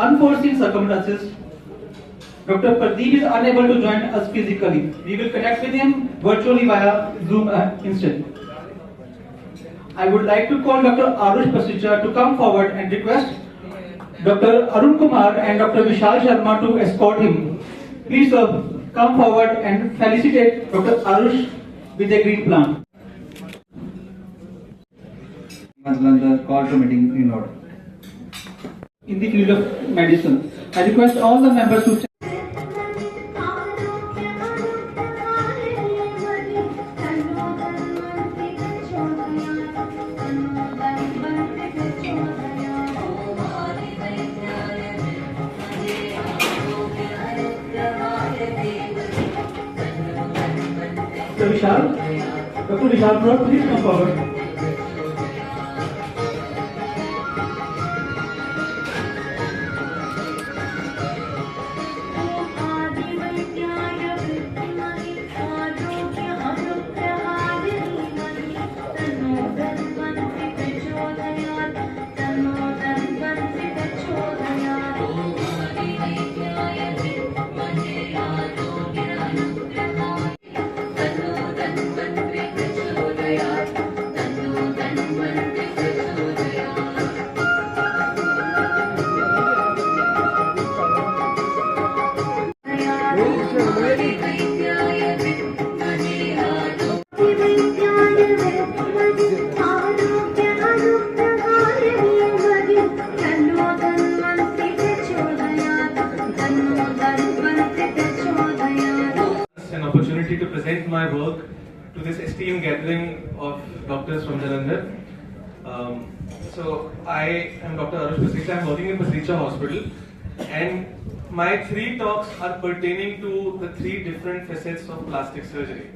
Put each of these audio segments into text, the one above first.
unforeseen circumstances, Dr. Pradeep is unable to join us physically. We will connect with him virtually via Zoom instead. I would like to call Dr. Arush Pasricha to come forward and request Dr. Arun Kumar and Dr. Vishal Sharma to escort him. Please come forward and felicitate Dr. Arush with a green plant. The call to meeting in order. In the field of medicine, I request all the members to Dr. Vishal, please come forward. An opportunity to present my work to this esteemed gathering of doctors from Jalandhar. So I am Dr. Arush Pasricha. I am working in Pasricha Hospital, and my 3 talks are pertaining to the 3 different facets of plastic surgery.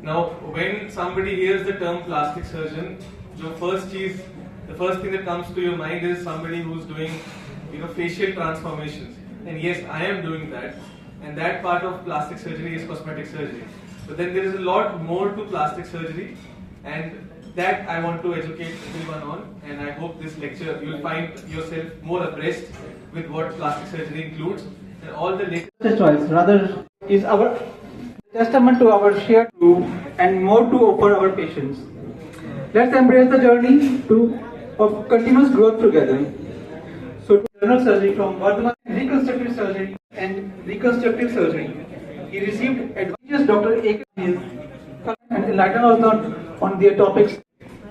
Now, when somebody hears the term plastic surgeon, the first thing that comes to your mind is somebody who's doing, facial transformations. And yes, I am doing that. And that part of plastic surgery is cosmetic surgery. But then there is a lot more to plastic surgery, and that I want to educate everyone on. And I hope this lecture you will find yourself more abreast with what plastic surgery includes and all the latest choice. Rather, is our testament to our shared to and more to offer our patients. Let's embrace the journey of continuous growth together. So, general surgery from Vardhaman, reconstructive surgery and reconstructive surgery. He received advantages Dr. A.K. and enlightened us on their topics: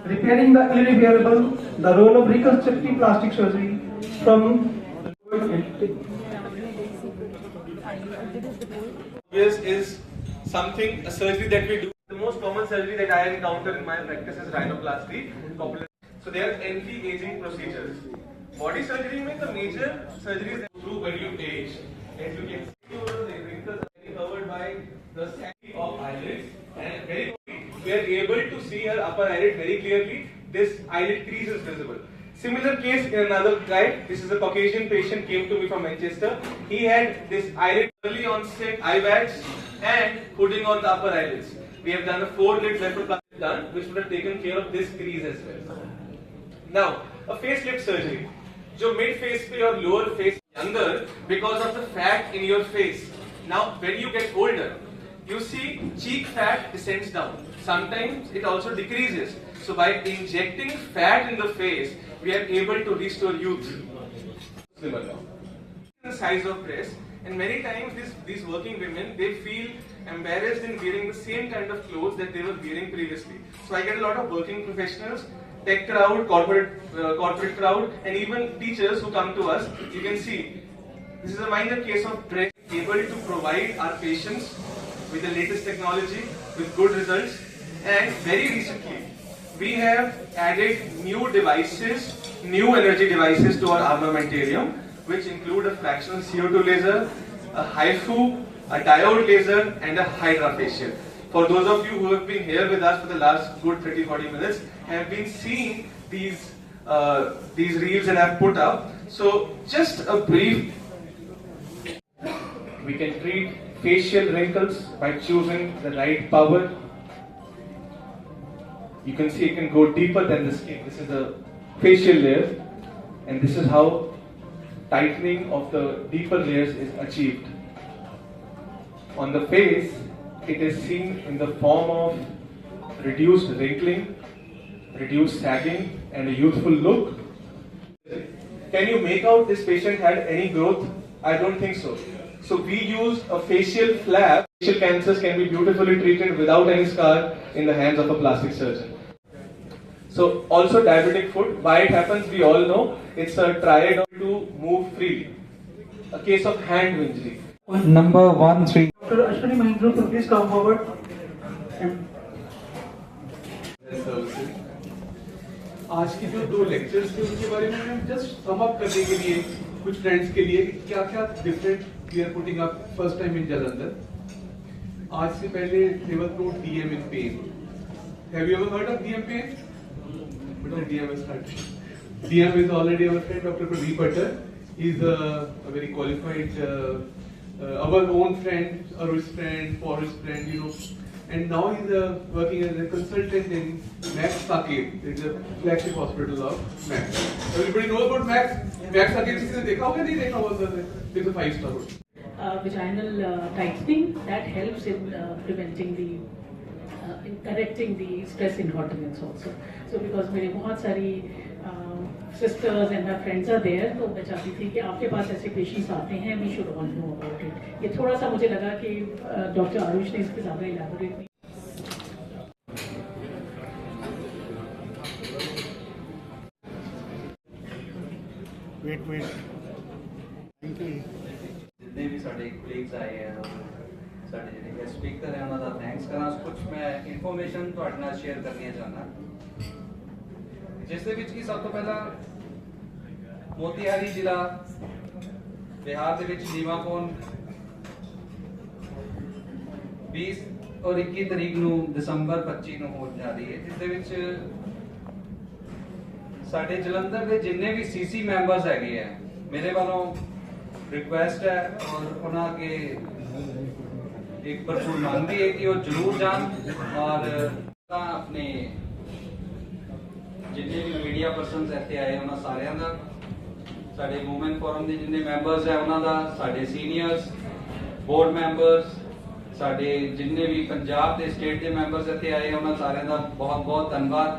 repairing the irreparable, the role of reconstructive plastic surgery from is something, a surgery that we do. The most common surgery that I encounter in my practice is rhinoplasty. So they are anti-aging procedures. Body surgery means the major surgeries that you do when you age. As you can see, the wrinkles are covered by the saggy of eyelids, and we are able to see her upper eyelid very clearly. This eyelid crease is visible. Similar case in another guy. This is a Caucasian patient, came to me from Manchester. He had this eyelid early onset eye bags and putting on the upper eyelids. We have done a 4-lid blepharoplasty done, which would have taken care of this crease as well. Now, a facelift surgery. जो mid face पे और lower face younger because of the fat in your face. Now, when you get older, you see cheek fat descends down. Sometimes it also decreases. So by injecting fat in the face, we are able to restore youth. Slimmer down. The size of breast, and many times these working women, they feel embarrassed in wearing the same kind of clothes that they were wearing previously. So I get a lot of working professionals, tech crowd, corporate crowd, and even teachers who come to us. You can see this is a minor case of breast, able to provide our patients with the latest technology with good results. And very recently we have added new devices, new energy devices to our armamentarium, which include a fractional CO2 laser, a HIFU, a diode laser, and a hydrofacial. For those of you who have been here with us for the last good 30-40 minutes, have been seeing these reels that I've put up. So just a brief. We can treat facial wrinkles by choosing the right power. You can see it can go deeper than the skin. This is the facial layer, and this is how tightening of the deeper layers is achieved. On the face, it is seen in the form of reduced wrinkling, reduced sagging, and a youthful look. Can you make out this patient had any growth? I don't think so. So we use a facial flap. Facial cancers can be beautifully treated without any scar in the hands of a plastic surgeon. So also diabetic foot, why it happens we all know. It's a triad to move freely. A case of hand injury. Number 13. Dr. Ashwini Mahindra, so please come forward. And आज की जो 2 lectures थे उनके बारे में हम just sum up करने के लिए कुछ फ्रेंड्स के लिए क्या क्या different we are putting up first time in Jalandhar. आज से पहले they were told DM in pen. Have you ever heard of DM pen? But DM is hurt. DM is already our friend doctor Pradeep Bhattar. He is a very qualified our own friend, Arush's friend, Forrest's friend, you know, and now he's working as a consultant in Max Saket. It's a flagship hospital of Max. Everybody knows about Max. Max Saket, किसी ने देखा होगा नहीं देखा होगा sir? It's a 5-star hotel. Vaginal tightening that helps in preventing the in correcting the stress incontinence also. So because मेरे बहुत सारी sisters and my friends are there, तो मैं चाहती थी कि आपके पास ऐसे पेशेंट्स आते हैं, we should all know about it. ये थोड़ा सा मुझे लगा कि डॉक्टर आरुष ने इस पर ज़्यादा elaborate नहीं। wait thank you जितने भी साढ़े कलीग्स आए हैं और साढ़े ਜਿਹੜੇ ਗੈਸਟ ਸਪੀਕਰ ਹੈ ਉਹਨਾਂ ਦਾ ਥੈਂਕਸ ਕਰਾਂ। ਕੁਝ ਮੈਂ ਇਨਫੋਰਮੇਸ਼ਨ ਤੁਹਾਡੇ ਨਾਲ ਸ਼ੇਅਰ ਕਰਨੀ ਚਾਹੁੰਦਾ, ਜਿਸ ਦੇ ਵਿੱਚ ਕੀ ਸਭ ਤੋਂ ਪਹਿਲਾਂ ਮੋਤੀਹਾਰੀ ਜ਼ਿਲ੍ਹਾ ਬਿਹਾਰ ਦੇ ਵਿੱਚ ਨੀਵਾਕੋਨ 20 ਔਰ 21 ਤਰੀਕ ਨੂੰ ਦਸੰਬਰ 25 ਨੂੰ ਹੋਣ ਜਾ ਰਹੀ ਹੈ, ਜਿਸ ਦੇ ਵਿੱਚ ਸਾਡੇ ਜਲੰਧਰ ਦੇ ਜਿੰਨੇ ਵੀ ਸੀਸੀ ਮੈਂਬਰਸ ਹੈਗੇ ਆ, ਮੇਰੇ ਵੱਲੋਂ रिक्वेस्ट है और उन्होंने एक भरपूर मांग भी है कि वो जरूर जान और अपने जिन्ने भी मीडिया पर्सन इतने आए उन्होंने सारिਆਂ ਦਾ, ਸਾਡੇ ਵੂਮਨ ਫੋਰਮ ਦੇ ਜਿੰਨੇ ਮੈਂਬਰਸ ਹੈ ਉਹਨਾਂ ਦਾ, ਸਾਡੇ ਸੀਨੀਅਰਸ ਬੋਰਡ ਮੈਂਬਰਸ, ਸਾਡੇ ਜਿੰਨੇ ਵੀ ਪੰਜਾਬ ਦੇ ਸਟੇਟ ਦੇ ਮੈਂਬਰਸ ਇੱਥੇ ਆਏ ਉਹਨਾਂ ਸਾਰਿਆਂ ਦਾ ਬਹੁਤ ਬਹੁਤ ਧੰਨਵਾਦ।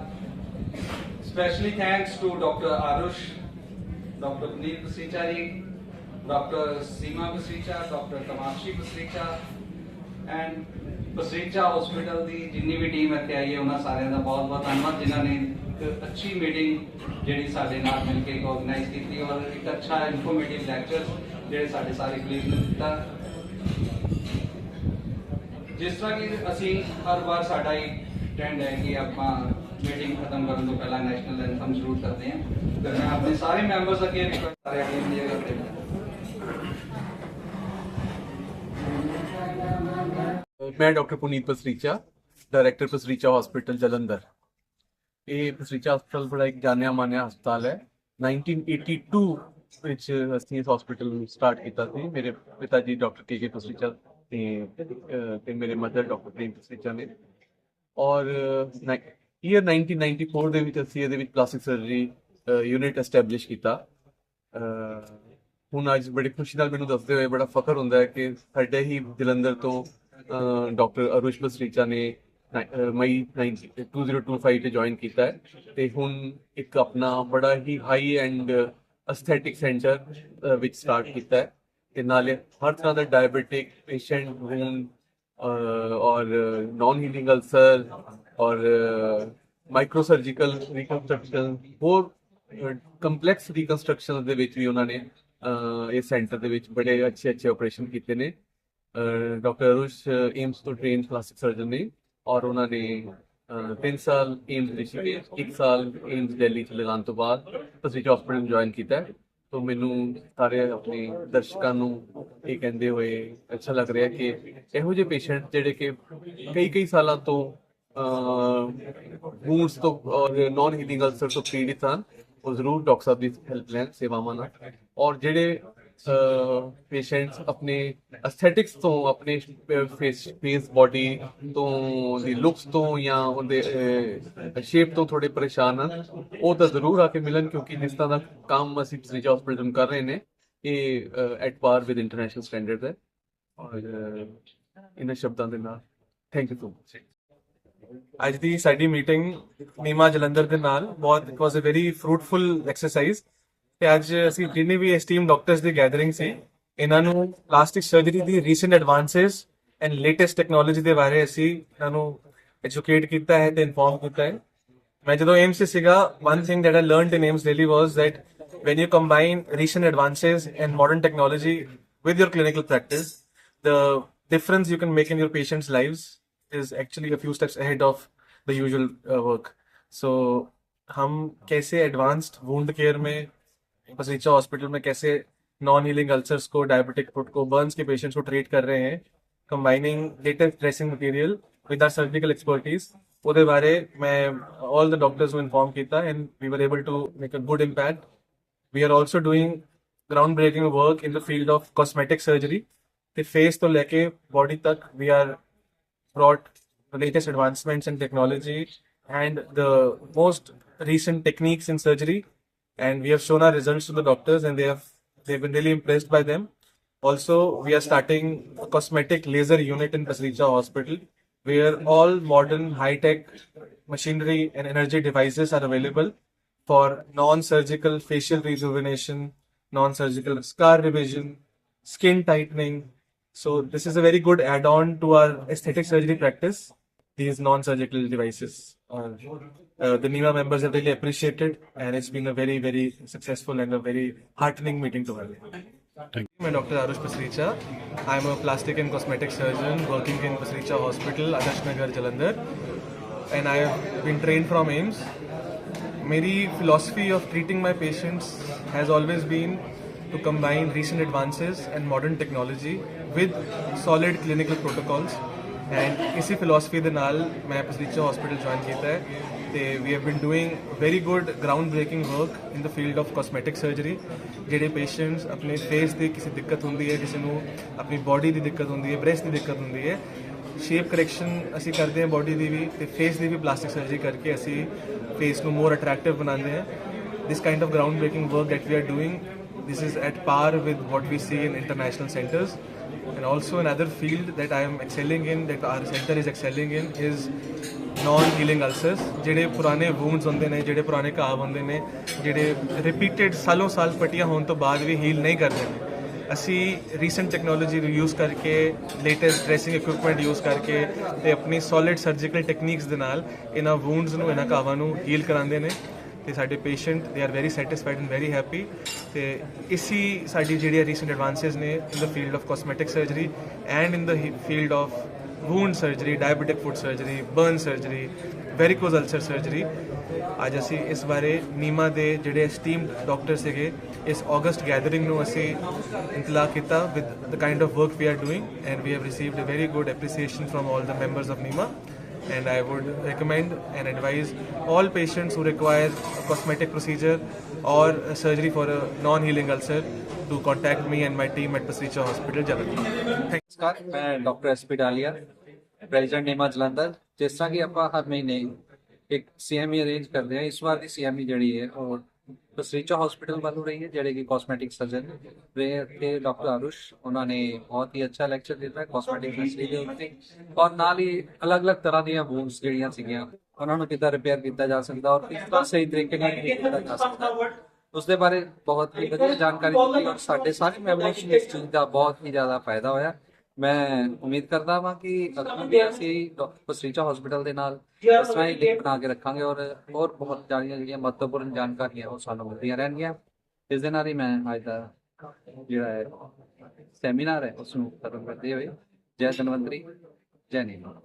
Specially thanks to doctor Aarush, doctor Puneet Pasricha ji, Dr. Seema Pasricha, Dr. Kamakshi Pasricha and Pasricha Hospital ਦੀ ਜਿੰਨੀ ਵੀ ਟੀਮ ਇੱਥੇ ਆਈ ਹੈ ਉਹਨਾਂ ਸਾਰਿਆਂ ਦਾ ਬਹੁਤ ਬਹੁਤ ਧੰਨਵਾਦ, ਜਿਨ੍ਹਾਂ ਨੇ ਇੱਕ ਅੱਛੀ ਮੀਟਿੰਗ ਜਿਹੜੀ ਸਾਡੇ ਨਾਲ ਮਿਲ ਕੇ ਆਰਗੇਨਾਈਜ਼ ਕੀਤੀ ਔਰ ਇੱਕ ਅੱਛਾ ਇਨਫੋਰਮੇਟਿਵ ਲੈਕਚਰ ਜਿਹੜੇ ਸਾਡੇ ਸਾਰੇ ਕਲੀਗ ਨੂੰ ਦਿੱਤਾ। ਜਿਸ ਤਰ੍ਹਾਂ ਕਿ ਅਸੀਂ ਹਰ ਵਾਰ ਸਾਡਾ ਹੀ ਟ੍ਰੈਂਡ ਹੈ ਕਿ ਆਪਾਂ ਮੀਟਿੰਗ ਖਤਮ ਕਰਨ ਤੋਂ ਪਹਿਲਾਂ ਨੈਸ਼ਨਲ ਐਂਥਮ ਜ਼ਰੂਰ ਕਰਦੇ ਹਾਂ, ਤੇ ਮੈਂ ਆਪਣੇ ਸਾਰੇ ਮੈਂਬਰਸ ਅੱਗੇ ਰਿਕੁਐਸਟ ਕਰ ਰਿਹਾ ਕਿ ਇਹ ਕਰਦੇ ਹਾਂ। मैं doctor Puneet Pasricha, director Pasricha hospital Jalandhar. ये पसरीचा हॉस्पिटल बड़ा एक जानिया मानिया हस्पताल है। 1982 ਵਿੱਚ ਅਸੀਂ ਇਸ ਹਸਪੀਟਲ ਨੂੰ ਸਟਾਰਟ ਕੀਤਾ ਸੀ। ਮੇਰੇ ਪਿਤਾ ਜੀ ਡਾਕਟਰ ਕੇ ਪਸਰੀਚਾ ਤੇ ਮੇਰੇ ਮਦਰ ਡਾਕਟਰ ਪ੍ਰੇਮ ਪਸਰੀਚਾ ਨੇ, ਔਰ ਈਅਰ 1994 ਦੇ ਵਿੱਚ ਅਸੀਂ ਇਹਦੇ ਵਿੱਚ ਪਲਾਸਟਿਕ ਸਰਜਰੀ ਯੂਨਿਟ ਐਸਟੈਬਲਿਸ਼ ਕੀਤਾ। ਹੁਣ ਅੱਜ ਬੜੀ ਖੁਸ਼ੀ ਨਾਲ ਮੈਨੂੰ ਦੱਸਦੇ ਹੋਏ ਬੜਾ ਫਖਰ ਹੁੰਦਾ ਹੈ ਕਿ ਸਾਡੇ ਹੀ ਜਲੰਧਰ ਤੋਂ ਡਾਕਟਰ ਅਰੁਸ਼ ਪਸਰੀਚਾ ਨੇ ਮਈ 2025 ਤੇ ਜੁਆਇਨ ਕੀਤਾ ਹੈ ਤੇ ਹੁਣ ਇੱਕ ਆਪਣਾ ਬੜਾ ਹੀ ਹਾਈ ਐਂਡ ਐਸਥੈਟਿਕ ਸੈਂਟਰ ਵਿੱਚ ਸਟਾਰਟ ਕੀਤਾ ਹੈ ਤੇ ਨਾਲੇ ਹਰ ਤਰ੍ਹਾਂ ਦਾ ਡਾਇਬੀਟਿਕ ਪੇਸ਼ੈਂਟ ਵੂਨ ਔਰ ਨॉन ਹੀਲਿੰਗ ਅਲਸਰ ਔਰ ਮਾਈਕਰੋ ਸਰਜੀਕਲ ਰਿਕਨਸਟਰਕਸ਼ਨ, ਹੋਰ ਕੰਪਲੈਕਸ ਰਿਕਨਸਟਰਕਸ਼ਨ ਦੇ ਵਿੱਚ ਵੀ ਉਹਨਾਂ ਨੇ ਇਸ ਸੈਂਟਰ ਦੇ ਵਿੱਚ ਬੜੇ ਅੱਛੇ ਆਪਰੇਸ਼ਨ ਕੀਤੇ ਨੇ। ਡਾਕਟਰ ਅਰੁਸ਼ ਏਮਸ ਤੋਂ ਟ੍ਰੇਨ ਪਲਾਸਟਿਕ ਸਰਜਨ ਨੇ ਔਰ ਉਹਨਾਂ ਨੇ 3 ਸਾਲ ਏਮਸ ਰਿਸ਼ੀਕੇਸ਼, 1 ਸਾਲ ਏਮਸ ਦਿੱਲੀ ਚ ਲਗਾਉਣ ਤੋਂ ਬਾਅਦ ਪਸਰੀਚਾ ਹਸਪੀਟਲ ਜੁਆਇਨ ਕੀਤਾ ਹੈ। तो मैनू सारे अपने दर्शकों को ये कहते हुए अच्छा लग रहा है कि इहो जे पेशेंट जिहड़े कि कई सालों तो वूंड्स तो और नॉन हीलिंग अल्सर तो पीड़ित हैं, वो जरूर डॉक्टर साहब की हेल्प लैन सेवावां नाल। और जिहड़े पेशेंट्स अपने एस्थेटिक्स तो अपने फेस बॉडी तो दी लुक्स तो या उनके शेप तो थोड़े परेशान हैं, वो तो जरूर आके मिलन, क्योंकि जिस तरह का काम असीं पसरीचा हॉस्पिटल कर रहे हैं ਇਹ ਐਟ ਪਾਰ ਵਿਦ ਇੰਟਰਨੈਸ਼ਨਲ ਸਟੈਂਡਰਡ ਹੈ ਔਰ ਇਹਨਾਂ ਸ਼ਬਦਾਂ ਦੇ ਨਾਲ ਥੈਂਕ ਯੂ ਸੋ ਮਚ। ਅੱਜ ਦੀ ਸਾਡੀ ਮੀਟਿੰਗ ਨੀਮਾ ਜਲੰਧਰ ਦੇ ਨਾਲ ਬਹੁਤ it was a very fruitful exercise ਤੇ ਅੱਜ ਅਸੀਂ ਜਿੰਨੇ ਵੀ ਐਸਟੀਮ ਡਾਕਟਰਸ ਦੀ ਗੈਦਰਿੰਗ ਸੀ ਇਹਨਾਂ ਨੂੰ plastic surgery the recent ਐਡਵਾਂਸਸ and latest technology ਦੇ ਬਾਰੇ ਅਸੀਂ ਇਹਨਾਂ ਨੂੰ ਐਜੂਕੇਟ ਕੀਤਾ ਹੈ ਤੇ ਇਨਫੋਰਮ ਕੀਤਾ ਹੈ। ਮੈਂ ਜਦੋਂ ਏਮਸ 'ਚ ਸੀਗਾ one thing that I learned in AIIMS Delhi was that when you combine recent advances and modern technology with your clinical practice, the difference you can make in your patients' lives is actually a few steps ahead of the usual work. So हम कैसे advanced wound care में Pasricha hospital में कैसे non healing ulcers को, diabetic foot को, burns के patients को treat कर रहे हैं, combining latest dressing material with our surgical expertise, ਉਹਦੇ ਬਾਰੇ ਮੈਂ all the doctors ਨੂੰ ਇਨਫੋਰਮ ਕੀਤਾ and we were able to make a good impact. We are also doing groundbreaking work in the field of cosmetic surgery ਤੇ face ਤੋਂ ਲੈ ਕੇ body ਤੱਕ we are brought the latest advancements in technology and the most recent techniques in surgery, and we have shown our results to the doctors and they've been really impressed by them. Also, we are starting a cosmetic laser unit in Pasricha Hospital where all modern high-tech machinery and energy devices are available for non-surgical facial rejuvenation, non-surgical scar revision, skin tightening. So this is a very good add-on to our aesthetic surgery practice. These non-surgical devices the NEMA members have really appreciated, and it's been a very, very successful and a very heartening meeting to have. I'm Dr. Arush Pasricha. I'm a plastic and cosmetic surgeon working in Pasricha Hospital, Adarsh Nagar, Jalandhar, and I have been trained from AIIMS. My philosophy of treating my patients has always been to combine recent advances and modern technology with solid clinical protocols. And इसी philosophy ਦੇ ਨਾਲ मैं Pasricha Hospital join ਕੀਤਾ ਹੈ ਤੇ we have been doing very good groundbreaking work in the field of cosmetic surgery. ਜਿਹੜੇ patients ਆਪਣੇ face ਦੀ ਕਿਸੇ ਦਿੱਕਤ ਹੁੰਦੀ ਹੈ, ਕਿਸੇ ਨੂੰ ਆਪਣੀ body ਦੀ ਦਿੱਕਤ ਹੁੰਦੀ ਹੈ, breast ਦੀ ਦਿੱਕਤ ਹੁੰਦੀ ਹੈ, ਸ਼ੇਪ ਕਰੈਕਸ਼ਨ ਅਸੀਂ ਕਰਦੇ ਹਾਂ body ਦੀ ਵੀ ਤੇ face ਦੀ ਵੀ ਪਲਾਸਟਿਕ ਸਰਜਰੀ ਕਰਕੇ ਅਸੀਂ face ਨੂੰ more attractive ਬਣਾਉਂਦੇ ਹਾਂ. This kind of groundbreaking work that we are doing, this is at par with what we see in international centers. And also another field that I am excelling in, that our center is excelling in, is non-healing ulcers. ਜਿਹੜੇ ਪੁਰਾਣੇ wounds ਹੁੰਦੇ ਨੇ, ਜਿਹੜੇ ਪੁਰਾਣੇ ਘਾਵ ਹੁੰਦੇ ਨੇ, ਜਿਹੜੇ repeated ਸਾਲੋਂ ਸਾਲ ਪੱਟੀਆਂ ਹੋਣ ਤੋਂ ਬਾਅਦ ਵੀ heal ਨਹੀਂ ਕਰਦੇ ਨੇ, ਅਸੀਂ ਰੀਸੈਂਟ ਟੈਕਨੋਲੋਜੀ ਯੂਜ਼ ਕਰਕੇ, ਲੇਟੈਸਟ ਡਰੈਸਿੰਗ ਇਕਵਿਪਮੈਂਟ ਯੂਜ਼ ਕਰਕੇ ਤੇ ਆਪਣੀ ਸੋਲਿਡ ਸਰਜੀਕਲ ਟੈਕਨੀਕਸ ਦੇ ਨਾਲ ਇਹਨਾਂ wounds ਨੂੰ, ਇਹਨਾਂ ਘਾਵਾਂ ਨੂੰ heal ਕਰਾਉਂਦੇ ਨੇ ਤੇ ਸਾਡੇ patient they are very satisfied and very happy. ਤੇ ਇਸੀ ਸਾਡੀ ਜਿਹੜੀ ਰੀਸੈਂਟ ਐਡਵਾਂਸਸ ਨੇ in the field of cosmetic surgery and in the field of wound surgery, diabetic foot surgery, burn surgery, varicose ulcer surgery, ਅੱਜ ਅਸੀਂ ਇਸ ਬਾਰੇ ਨੀਮਾ ਦੇ ਜਿਹੜੇ ਐਸਟੀਮਡ ਡਾਕਟਰ ਸੀਗੇ ਇਸ ਅਗਸਤ ਗੈਦਰਿੰਗ ਨੂੰ ਅਸੀਂ ਇੰਤਲਾਕ ਕੀਤਾ with the kind of work we are doing and we have received a very good appreciation from all the members of NIMA. And I would recommend and advise all patients who require a cosmetic procedure or a surgery for a non-healing ulcer to contact me and my team at Pasricha Hospital, Jalandhar. Thanks. ਨਮਸਕਾਰ, ਮੈਂ doctor SP Dalia, president ਨੀਮਾ ਜਲੰਧਰ। ਜਿਸ ਤਰ੍ਹਾਂ ਕਿ ਆਪਾਂ ਹਰ ਮਹੀਨੇ ਇੱਕ CME arrange ਕਰਦੇ ਹਾਂ, ਇਸ ਵਾਰ ਦੀ CME ਜਿਹੜੀ ਹੈ ਉਹ ਪਸਰੀਚਾ ਹਸਪੀਟਲ ਵੱਲੋਂ ਰਹੀ ਹੈ, ਜਿਹੜੇ ਕਿ ਕਾਸਮੈਟਿਕ ਸਰਜਨ ਤੇ ਡਾਕਟਰ ਆਰੁਸ਼, ਉਹਨਾਂ ਨੇ ਬਹੁਤ ਹੀ ਅੱਛਾ ਲੈਕਚਰ ਦਿੱਤਾ ਕਾਸਮੈਟਿਕ ਸਰਜਰੀ ਦੇ ਉੱਤੇ, ਔਰ ਨਾਲ ਹੀ ਅਲੱਗ-ਅਲੱਗ ਤਰ੍ਹਾਂ ਦੀਆਂ ਵੂੰਡਸ ਜਿਹੜੀਆਂ ਸੀਗੀਆਂ ਉਹਨਾਂ ਨੂੰ ਕਿੱਦਾਂ ਰਿਪੇਅਰ ਕੀਤਾ ਜਾ ਸਕਦਾ ਔਰ ਕਿਸ ਤਰ੍ਹਾਂ ਸਹੀ ਤਰੀਕੇ ਨਾਲ ਕੀਤਾ ਜਾ ਸਕਦਾ, ਉਸ ਦੇ ਬਾਰੇ ਬਹੁਤ ਹੀ ਵਧੀਆ ਜਾਣਕਾਰੀ ਦਿੱਤੀ ਔਰ ਸਾਡੇ ਸਾਰੇ ਮੈਂਬਰਸ ਨੂੰ ਇਸ ਚੀਜ਼ ਦਾ ਬਹੁਤ ਹੀ ਜ਼ਿਆਦਾ ਫਾਇਦਾ ਹੋਇਆ। ਮੈਂ ਉਮੀਦ ਕਰਦਾ ਹਾਂ ਕਿ ਅੱਗੇ ਵੀ ਅਸੀਂ ਪਸਰੀਚਾ ਹਸਪੀਟਲ ਦੇ ਨਾਲ ਇਸ ਤਰ੍ਹਾਂ ਹੀ ਲਿੰਕ ਬਣਾ ਕੇ ਰੱਖਾਂਗੇ ਔਰ ਹੋਰ ਬਹੁਤ ਸਾਰੀਆਂ ਜਿਹੜੀਆਂ ਮਹੱਤਵਪੂਰਨ ਜਾਣਕਾਰੀਆਂ ਉਹ ਸਾਨੂੰ ਮਿਲਦੀਆਂ ਰਹਿਣਗੀਆਂ। ਇਸ ਦੇ ਨਾਲ ਹੀ ਮੈਂ ਅੱਜ ਦਾ ਜਿਹੜਾ ਹੈ ਸੈਮੀਨਾਰ ਹੈ ਉਸ ਨੂੰ ਖਤਮ ਕਰਦੇ ਹੋਏ ਜੈ ਧਨਵੰਤਰੀ, ਜੈ ਨੀਮਾ।